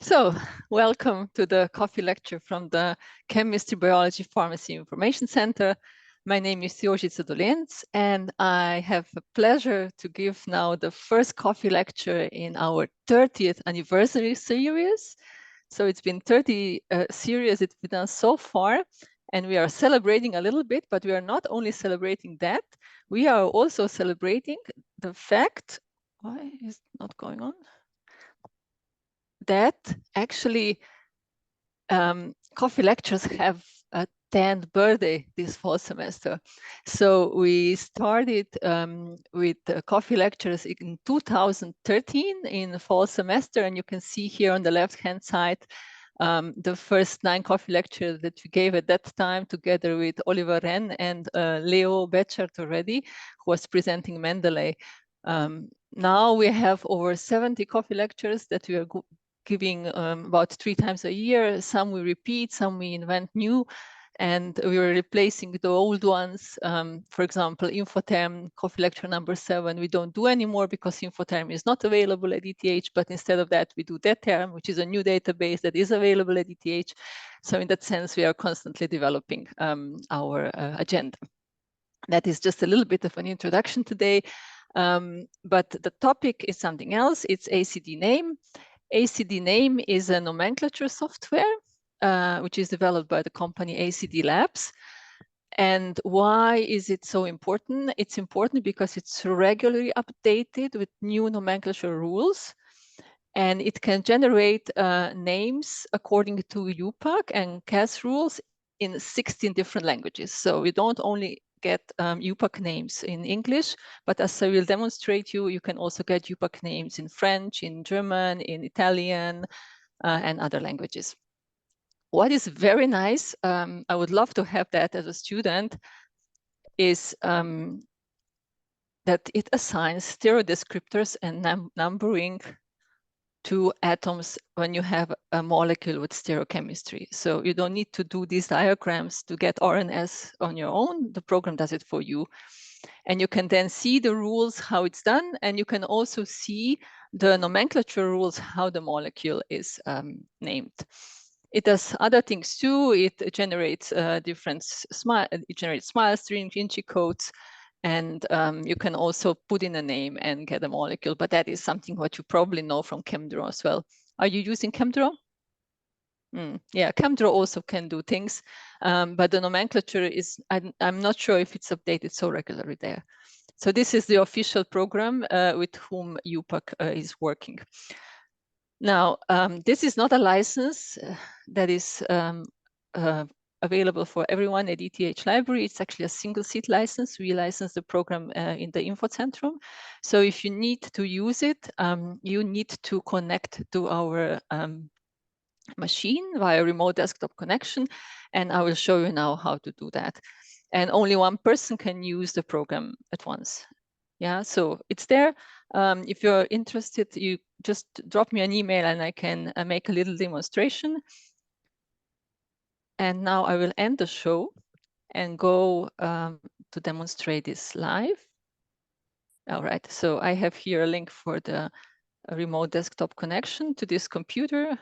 So, welcome to the coffee lecture from the Chemistry, Biology, Pharmacy Information Center. My name is Jožica Dolenc, and I have the pleasure to give now the first coffee lecture in our 30th anniversary series. So it's been 30 series it's been done so far, and we are celebrating a little bit, but we are not only celebrating that, we are also celebrating the fact, why is it not going on? That actually coffee lectures have a 10th birthday this fall semester. So we started with coffee lectures in 2013 in the fall semester, and you can see here on the left-hand side the first 9 coffee lectures that we gave at that time together with Oliver Renn and Leo Bechert already, who was presenting Mendeley. Now we have over 70 coffee lectures that we are giving about 3 times a year. Some we repeat, some we invent new, and we are replacing the old ones. For example, Infotherm coffee lecture number 7, we don't do anymore because Infotherm is not available at ETH, but instead of that, we do DETherm, which is a new database that is available at ETH. So in that sense, we are constantly developing our agenda. That is just a little bit of an introduction today, but the topic is something else. It's ACD name. ACD name is a nomenclature software, which is developed by the company ACD Labs. And why is it so important? It's important because it's regularly updated with new nomenclature rules, and it can generate names according to IUPAC and CAS rules in 16 different languages. So you don't only get IUPAC names in English, but as I will demonstrate you can also get IUPAC names in French, in German, in Italian, and other languages. What is very nice, I would love to have that as a student, is that it assigns stereodescriptors and numbering to atoms when you have a molecule with stereochemistry. So you don't need to do these diagrams to get RNS on your own. The program does it for you. And you can then see the rules, how it's done. And you can also see the nomenclature rules, how the molecule is named. It does other things too. It generates smile strings, Vinci codes, and you can also put in a name and get a molecule, but that is something what you probably know from ChemDraw as well. Are you using ChemDraw? Yeah, ChemDraw also can do things, but the nomenclature is, I'm not sure if it's updated so regularly there. So this is the official program with whom IUPAC is working. Now, this is not a license that is available for everyone at ETH Library. It's actually a single seat license. We license the program in the Infocentrum. So if you need to use it, you need to connect to our machine via remote desktop connection. And I will show you now how to do that. And only one person can use the program at once. Yeah, so it's there. If you're interested, you just drop me an email and I can make a little demonstration. And now I will end the show and go to demonstrate this live. All right, so I have here a link for the remote desktop connection to this computer.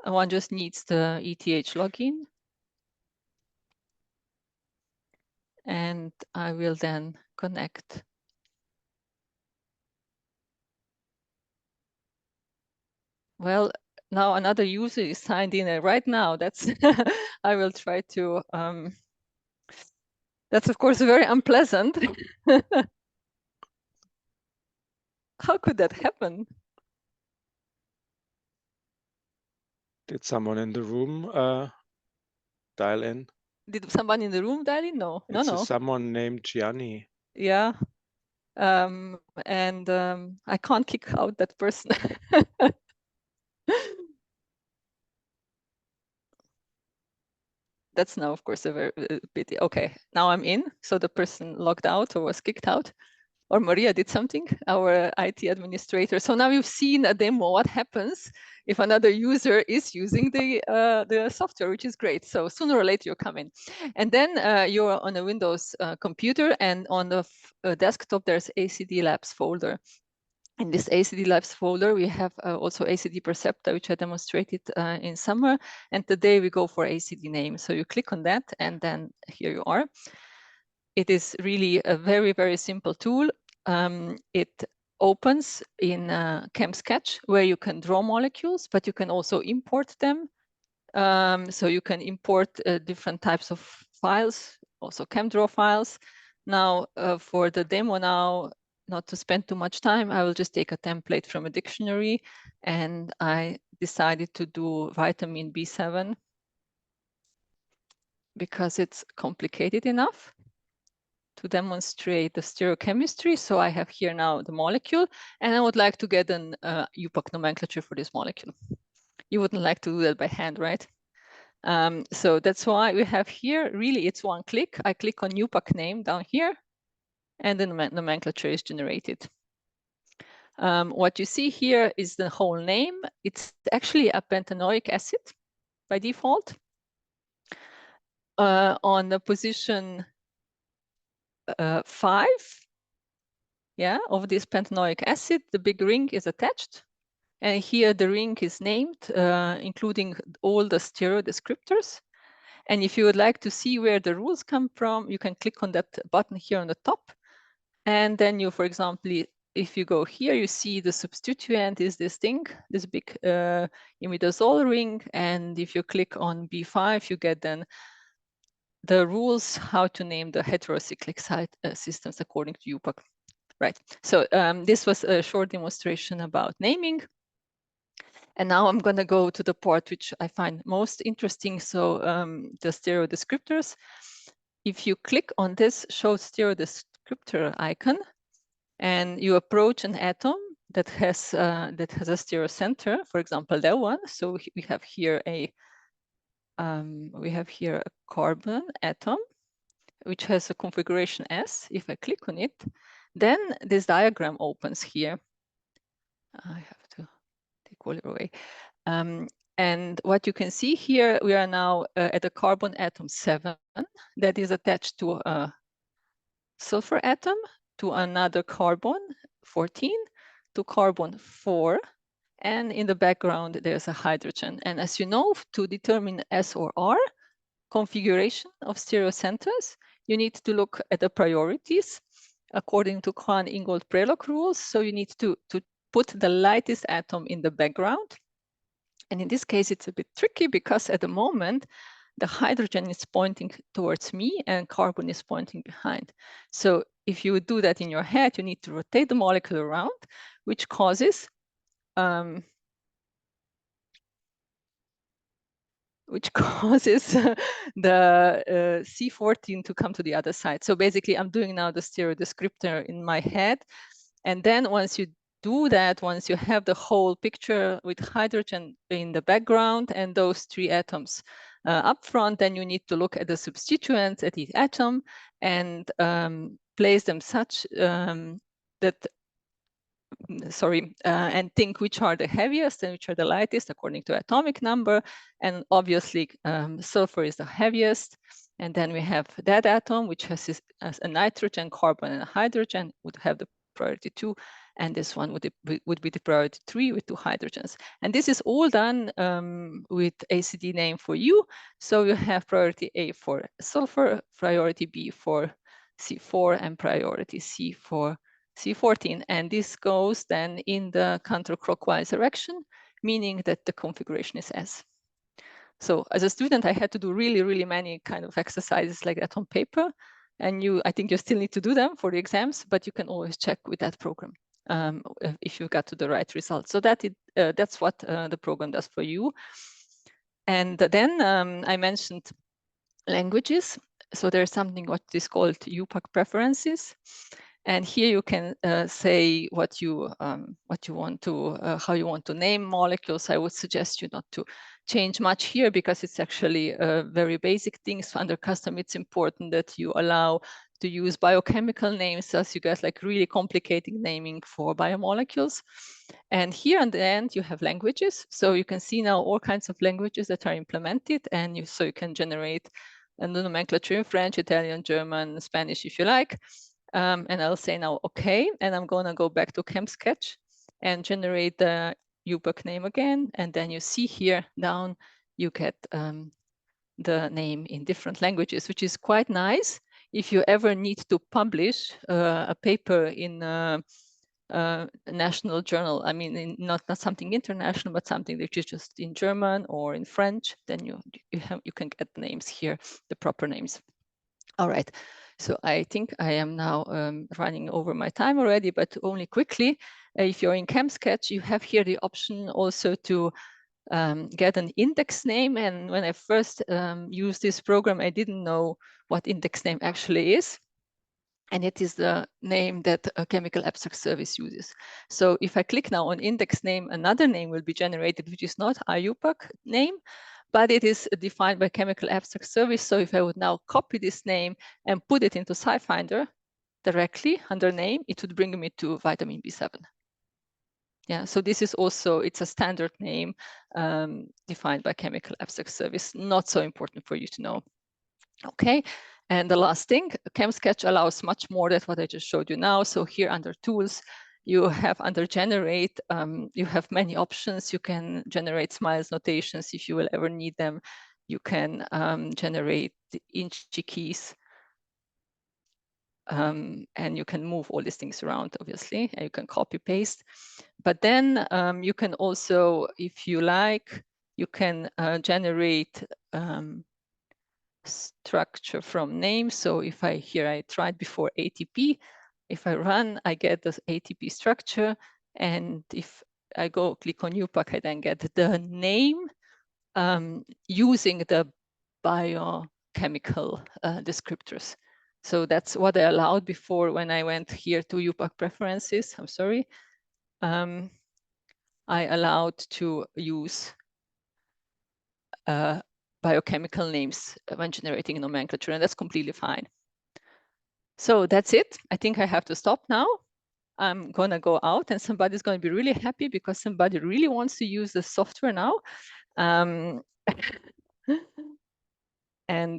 One just needs the ETH login. And I will then connect. Well, now another user is signed in right now. That's I will try to. That's of course very unpleasant. How could that happen? Did someone in the room dial in? Did someone in the room dial in? No, It's no. someone named Gianni. Yeah, and I can't kick out that person. That's now, of course, a very pity. Okay, now I'm in. So the person logged out or was kicked out. Or Maria did something, our IT administrator. So now you've seen a demo, what happens if another user is using the software, which is great. So sooner or later you come in. And then you're on a Windows computer, and on the desktop, there's ACD Labs folder. In this ACD Labs folder, we have also ACD Perceptor, which I demonstrated in summer. And today we go for ACD name. So you click on that, and then here you are. It is really a very, very simple tool. It opens in ChemSketch, where you can draw molecules, but you can also import them. So you can import different types of files, also ChemDraw files. Now, for the demo now, not to spend too much time, I will just take a template from a dictionary, and I decided to do vitamin B7 because it's complicated enough to demonstrate the stereochemistry. So I have here now the molecule, and I would like to get an IUPAC nomenclature for this molecule. You wouldn't like to do that by hand, right? So that's why we have here, really, it's one click. I click on IUPAC name down here, and the nomenclature is generated. What you see here is the whole name. It's actually a pentanoic acid by default. On the position 5, of this pentanoic acid, the big ring is attached. And here the ring is named, including all the stereodescriptors. And if you would like to see where the rules come from, you can click on that button here on the top. And then you, for example, if you go here, you see the substituent is this thing, this big imidazole ring. And if you click on B5, you get then the rules how to name the heterocyclic site systems according to IUPAC. Right. So this was a short demonstration about naming. And now I'm going to go to the part which I find most interesting. So the stereodescriptors. If you click on this show stereodescriptor icon, and you approach an atom that has a stereocenter, for example, that one. So we have here a carbon atom, which has a configuration S. If I click on it, then this diagram opens here. I have to take all away. And what you can see here, we are now at a carbon atom 7 that is attached to a sulfur atom, to another carbon 14, to carbon 4, and in the background there's a hydrogen. And as you know, to determine S or R configuration of stereocenters, you need to look at the priorities according to Kwan-Ingold-Prelog rules. So you need to put the lightest atom in the background. And in this case, it's a bit tricky because at the moment, the hydrogen is pointing towards me and carbon is pointing behind. So if you would do that in your head, you need to rotate the molecule around, which causes the C14 to come to the other side. So basically, I'm doing now the stereodescriptor in my head. And then once you do that, once you have the whole picture with hydrogen in the background and those 3 atoms up front, then you need to look at the substituents at each atom and place them such that and think which are the heaviest and which are the lightest according to atomic number. And obviously, sulfur is the heaviest. And then we have that atom, which has a nitrogen, carbon, and a hydrogen, would have the priority 2. And this one would be the priority 3 with 2 hydrogens. And this is all done with ACD name for you. So you have priority A for sulfur, priority B for C4, and priority C for C14, and this goes then in the counterclockwise direction, meaning that the configuration is S. So as a student, I had to do really, really many kind of exercises like that on paper. And I think you still need to do them for the exams, but you can always check with that program if you got to the right result. So that's what the program does for you. And then I mentioned languages. So there's something what is called IUPAC preferences. And here you can say what you want to, how you want to name molecules. I would suggest you not to change much here because it's actually very basic things. Under custom, it's important that you allow to use biochemical names, as you get like really complicated naming for biomolecules. And here at the end, you have languages. So you can see now all kinds of languages that are implemented, and so you can generate a nomenclature in French, Italian, German, Spanish, if you like. And I'll say now, okay, and I'm going to go back to ChemSketch. and generate the IUPAC name again. And then you see here down, you get the name in different languages, which is quite nice. If you ever need to publish a paper in a national journal, I mean, not something international, but something that is just in German or in French, then you can get the names here, the proper names. All right, so I think I am now running over my time already, but only quickly. If you're in ChemSketch, you have here the option also to get an index name. And when I first used this program, I didn't know what index name actually is. And it is the name that a chemical abstract service uses. So if I click now on index name, another name will be generated, which is not IUPAC name, but it is defined by chemical abstract service. So if I would now copy this name and put it into SciFinder directly under name, it would bring me to vitamin B7. Yeah, so this is also, it's a standard name defined by chemical abstract service, not so important for you to know. Okay, and the last thing, ChemSketch allows much more than what I just showed you now. So here under tools, you have under generate, you have many options. You can generate smiles notations if you will ever need them. You can generate the inchy keys. And you can move all these things around, obviously, and you can copy paste. But then you can also, if you like, you can generate structure from name. So if I tried before ATP, if I run, I get the ATP structure. And if I go click on IUPAC, I then get the name using the biochemical descriptors. So that's what I allowed before when I went here to IUPAC preferences. I'm sorry. I allowed to use biochemical names when generating nomenclature, and that's completely fine. So that's it. I think I have to stop now. I'm gonna go out and somebody's gonna be really happy because somebody really wants to use the software now. And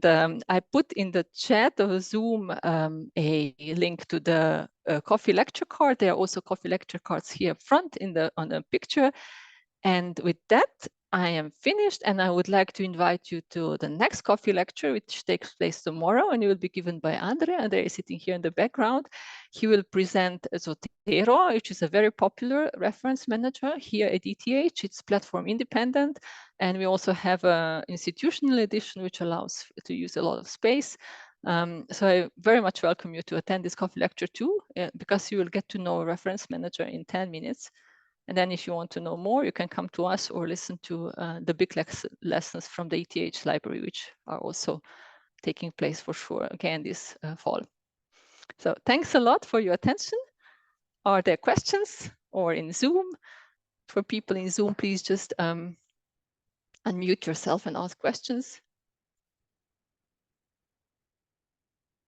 I put in the chat of Zoom a link to the coffee lecture card. There are also coffee lecture cards here up front on the picture. And with that, I am finished, and I would like to invite you to the next coffee lecture, which takes place tomorrow, and it will be given by Andre. Andre is sitting here in the background. He will present Zotero, which is a very popular reference manager here at ETH. It's platform independent, and we also have an institutional edition, which allows to use a lot of space. So I very much welcome you to attend this coffee lecture too, because you will get to know a reference manager in 10 minutes. And then if you want to know more, you can come to us or listen to the big lessons from the ETH library, which are also taking place for sure again this fall. So thanks a lot for your attention. Are there questions or in Zoom? For people in Zoom, please just unmute yourself and ask questions.